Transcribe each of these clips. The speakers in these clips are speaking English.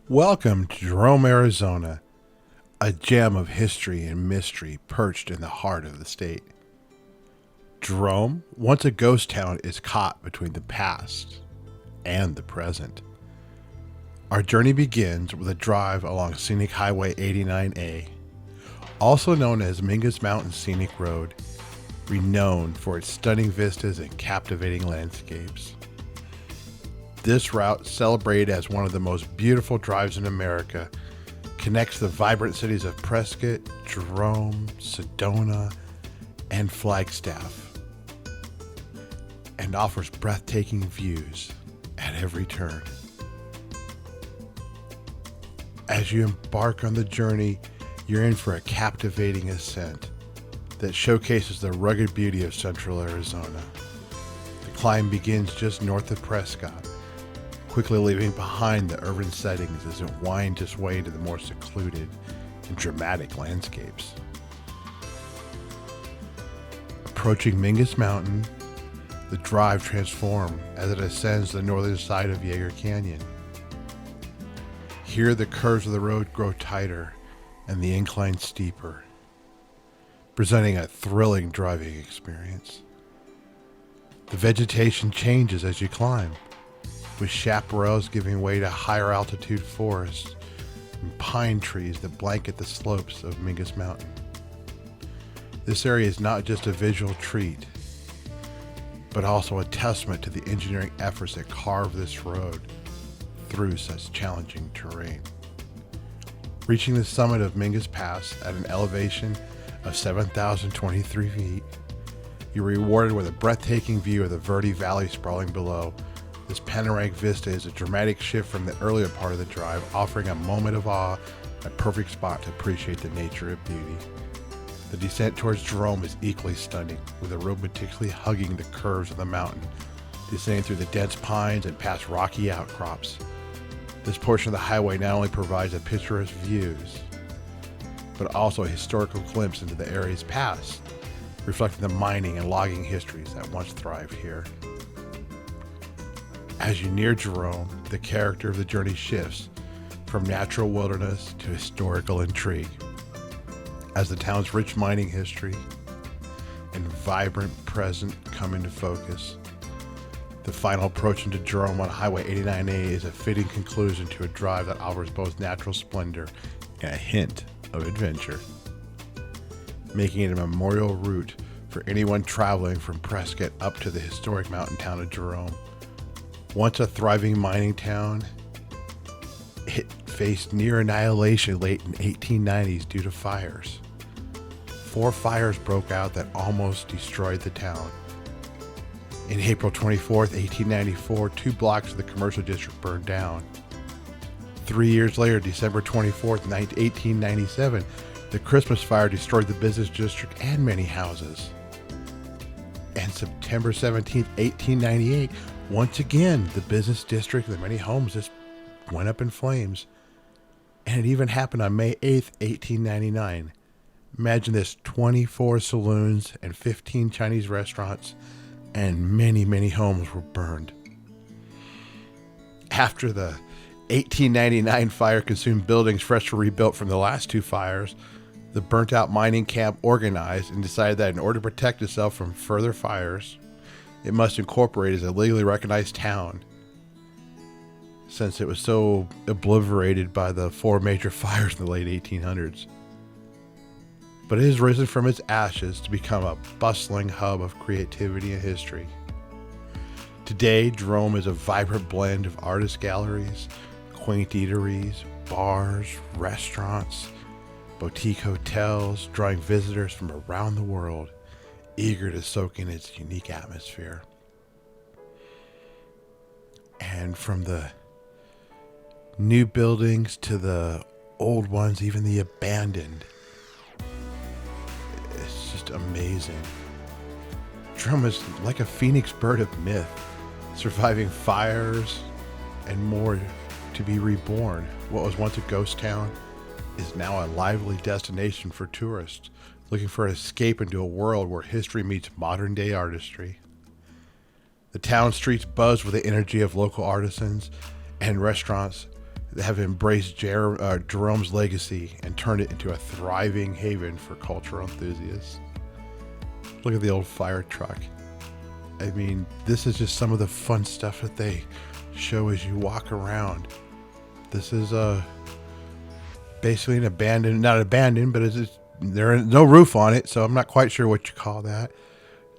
Welcome to Jerome, Arizona, a gem of history and mystery perched in the heart of the state. Jerome, once a ghost town, is caught between the past and the present. Our journey begins with a drive along Scenic Highway 89A, also known as Mingus Mountain Scenic Road, renowned for its stunning vistas and captivating landscapes. This route, celebrated as one of the most beautiful drives in America, connects the vibrant cities of Prescott, Jerome, Sedona, and Flagstaff, and offers breathtaking views at every turn. As you embark on the journey, you're in for a captivating ascent that showcases the rugged beauty of central Arizona. The climb begins just north of Prescott, quickly leaving behind the urban settings as it winds its way into the more secluded and dramatic landscapes. Approaching Mingus Mountain, the drive transforms as it ascends the northern side of Yeager Canyon. Here, the curves of the road grow tighter and the incline steeper, presenting a thrilling driving experience. The vegetation changes as you climb, with chaparrals giving way to higher altitude forests and pine trees that blanket the slopes of Mingus Mountain. This area is not just a visual treat, but also a testament to the engineering efforts that carve this road through such challenging terrain. Reaching the summit of Mingus Pass at an elevation of 7,023 feet, you're rewarded with a breathtaking view of the Verde Valley sprawling below. This panoramic vista is a dramatic shift from the earlier part of the drive, offering a moment of awe, a perfect spot to appreciate the nature of beauty. The descent towards Jerome is equally stunning, with the road meticulously hugging the curves of the mountain, descending through the dense pines and past rocky outcrops. This portion of the highway not only provides a picturesque views, but also a historical glimpse into the area's past, reflecting the mining and logging histories that once thrived here. As you near Jerome, the character of the journey shifts from natural wilderness to historical intrigue, as the town's rich mining history and vibrant present come into focus. The final approach into Jerome on Highway 89A is a fitting conclusion to a drive that offers both natural splendor and a hint of adventure, making it a memorial route for anyone traveling from Prescott up to the historic mountain town of Jerome. Once a thriving mining town, it faced near annihilation late in the 1890s due to fires. 4 fires broke out that almost destroyed the town. In April 24th, 1894, 2 blocks of the commercial district burned down. 3 years later, December 24th, 1897, the Christmas fire destroyed the business district and many houses. And September 17th, 1898, once again, the business district and the many homes just went up in flames. And it even happened on May 8th, 1899. Imagine this: 24 saloons and 15 Chinese restaurants and many, many homes were burned. After the 1899 fire consumed buildings freshly rebuilt from the last 2 fires, the burnt-out mining camp organized and decided that in order to protect itself from further fires, it must incorporate as a legally recognized town, since it was so obliterated by the 4 major fires in the late 1800s. But it has risen from its ashes to become a bustling hub of creativity and history. Today, Jerome is a vibrant blend of artist galleries, quaint eateries, bars, restaurants, boutique hotels, drawing visitors from around the world, eager to soak in its unique atmosphere. And from the new buildings to the old ones, even the abandoned, it's just amazing. Jerome is like a phoenix bird of myth, surviving fires and more to be reborn. What was once a ghost town is now a lively destination for tourists looking for an escape into a world where history meets modern day artistry. The town streets buzz with the energy of local artisans and restaurants that have embraced Jerome's legacy and turned it into a thriving haven for cultural enthusiasts. Look at the old fire truck. I mean, this is just some of the fun stuff that they show as you walk around. This is basically an abandoned, not abandoned, but there is no roof on it, so I'm not quite sure what you call that.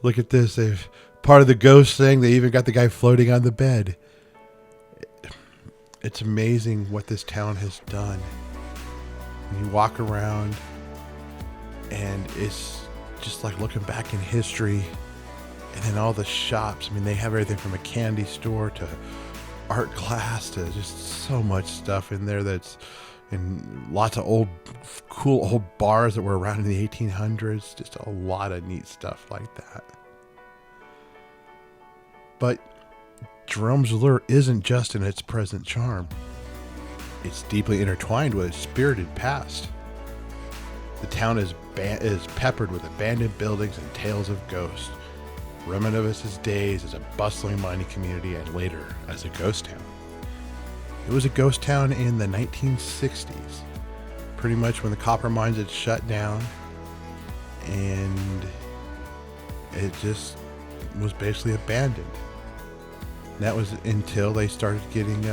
Look at this. They've part of the ghost thing. They even got the guy floating on the bed. It's amazing what this town has done. And you walk around, and it's just like looking back in history. And then all the shops. I mean, they have everything from a candy store to art class to just so much stuff in there that's in lots of cool old bars that were around in the 1800s. Just a lot of neat stuff like that. But Jerome's allure isn't just in its present charm. It's deeply intertwined with its spirited past. The town is peppered with abandoned buildings and tales of ghosts, reminiscent of its days as a bustling mining community and later as a ghost town. It was a ghost town in the 1960s, pretty much when the copper mines had shut down, and it just was basically abandoned. And that was until they started getting,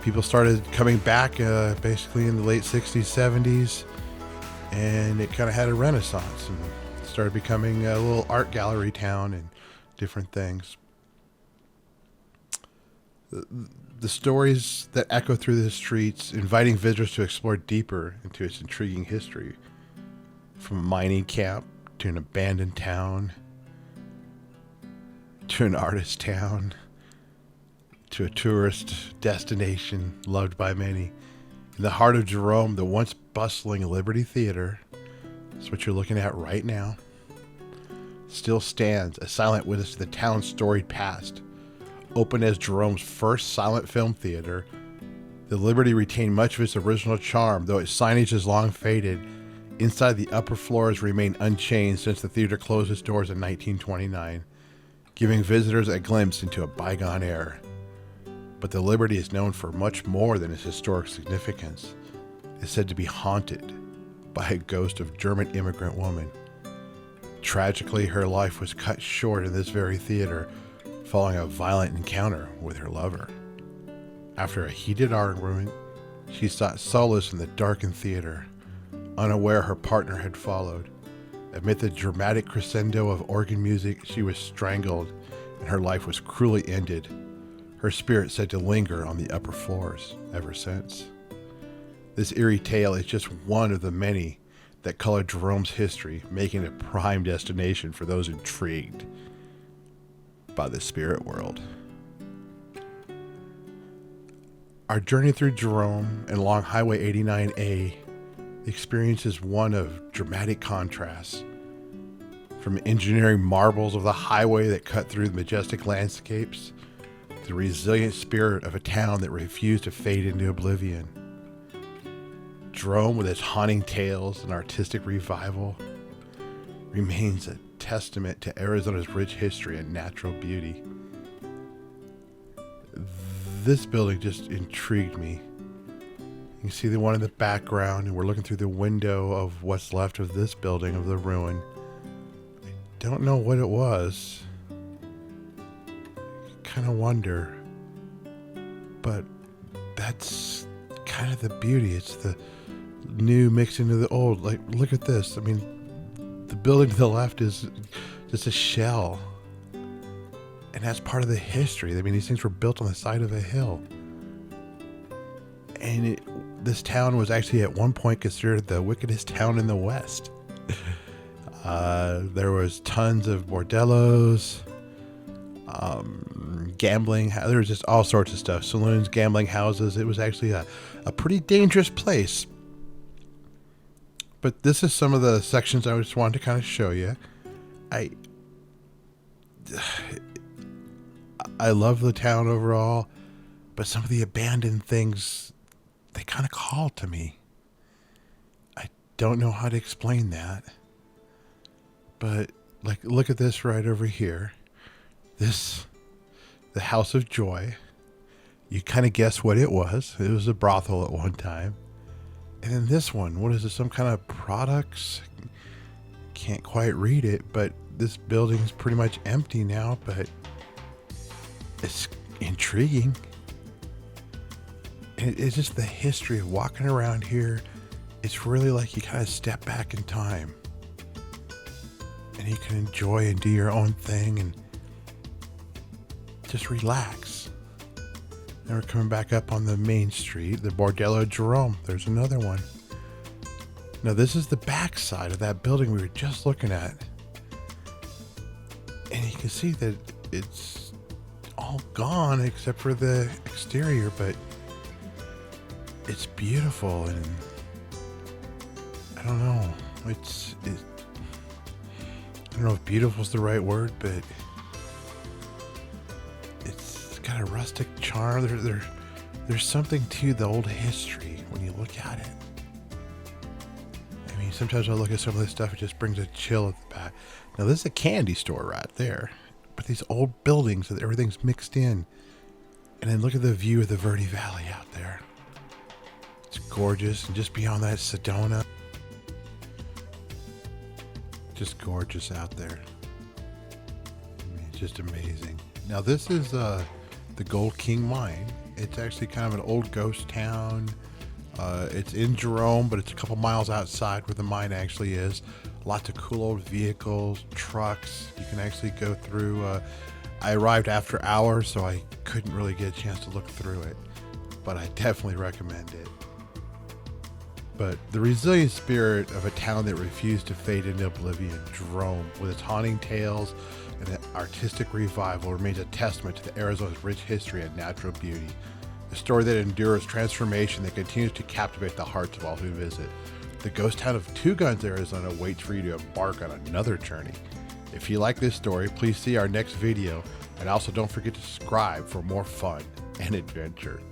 people started coming back basically in the late 60s, 70s, and it kind of had a renaissance and started becoming a little art gallery town and different things. The stories that echo through the streets, inviting visitors to explore deeper into its intriguing history, from a mining camp to an abandoned town to an artist town to a tourist destination loved by many. In the heart of Jerome, the once bustling Liberty Theater, that's what you're looking at right now, still stands a silent witness to the town's storied past. Opened as Jerome's first silent film theater, the Liberty retained much of its original charm, though its signage has long faded. Inside, the upper floors remain unchanged since the theater closed its doors in 1929, giving visitors a glimpse into a bygone era. But the Liberty is known for much more than its historic significance. It's said to be haunted by a ghost of German immigrant woman. Tragically, her life was cut short in this very theater following a violent encounter with her lover. After a heated argument, she sought solace in the darkened theater, unaware her partner had followed. Amid the dramatic crescendo of organ music, she was strangled and her life was cruelly ended. Her spirit said to linger on the upper floors ever since. This eerie tale is just one of the many that color Jerome's history, making it a prime destination for those intrigued by the spirit world. Our journey through Jerome and along Highway 89A experiences one of dramatic contrasts. From engineering marvels of the highway that cut through the majestic landscapes, to the resilient spirit of a town that refused to fade into oblivion. Jerome, with its haunting tales and artistic revival, remains a testament to Arizona's rich history and natural beauty. This building just intrigued me. You can see the one in the background, and we're looking through the window of what's left of this building, of the ruin. I don't know what it was. Kind of wonder, but that's kind of the beauty. It's the new mixed into the old. Like, look at this. I mean, the building to the left is just a shell, and that's part of the history. I mean, these things were built on the side of a hill, and this town was actually at one point considered the wickedest town in the West. There was tons of bordellos, gambling. There was just all sorts of stuff. Saloons, gambling houses. It was actually a pretty dangerous place. But this is some of the sections I just wanted to kind of show you. I love the town overall, but some of the abandoned things, they kind of call to me. I don't know how to explain that. But like, look at this right over here. The House of Joy. You kind of guess what it was. It was a brothel at one time. And then this one, what is it? Some kind of products? Can't quite read it, but this building's pretty much empty now, but it's intriguing. And it's just the history of walking around here. It's really like you kind of step back in time and you can enjoy and do your own thing and just relax. And we're coming back up on the main street, the Bordello Jerome. There's another one. Now this is the back side of that building we were just looking at. And you can see that it's all gone except for the exterior, but it's beautiful. And I don't know, I don't know if beautiful is the right word, but it's got a rustic charm. There's something to the old history when you look at it. I mean, sometimes I look at some of this stuff, it just brings a chill at the back. Now this is a candy store right there, but these old buildings, everything's mixed in. And then look at the view of the Verde Valley out there. It's gorgeous, and just beyond that, Sedona. Just gorgeous out there. I mean, it's just amazing. Now this is the Gold King Mine. It's actually kind of an old ghost town. It's in Jerome, but it's a couple miles outside where the mine actually is. Lots of cool old vehicles, trucks. You can actually go through. I arrived after hours, so I couldn't really get a chance to look through it, but I definitely recommend it. But the resilient spirit of a town that refused to fade into oblivion, Jerome, with its haunting tales and an artistic revival, remains a testament to Arizona's rich history and natural beauty. A story that endures transformation that continues to captivate the hearts of all who visit. The ghost town of Two Guns, Arizona waits for you to embark on another journey. If you like this story, please see our next video, and also don't forget to subscribe for more fun and adventure.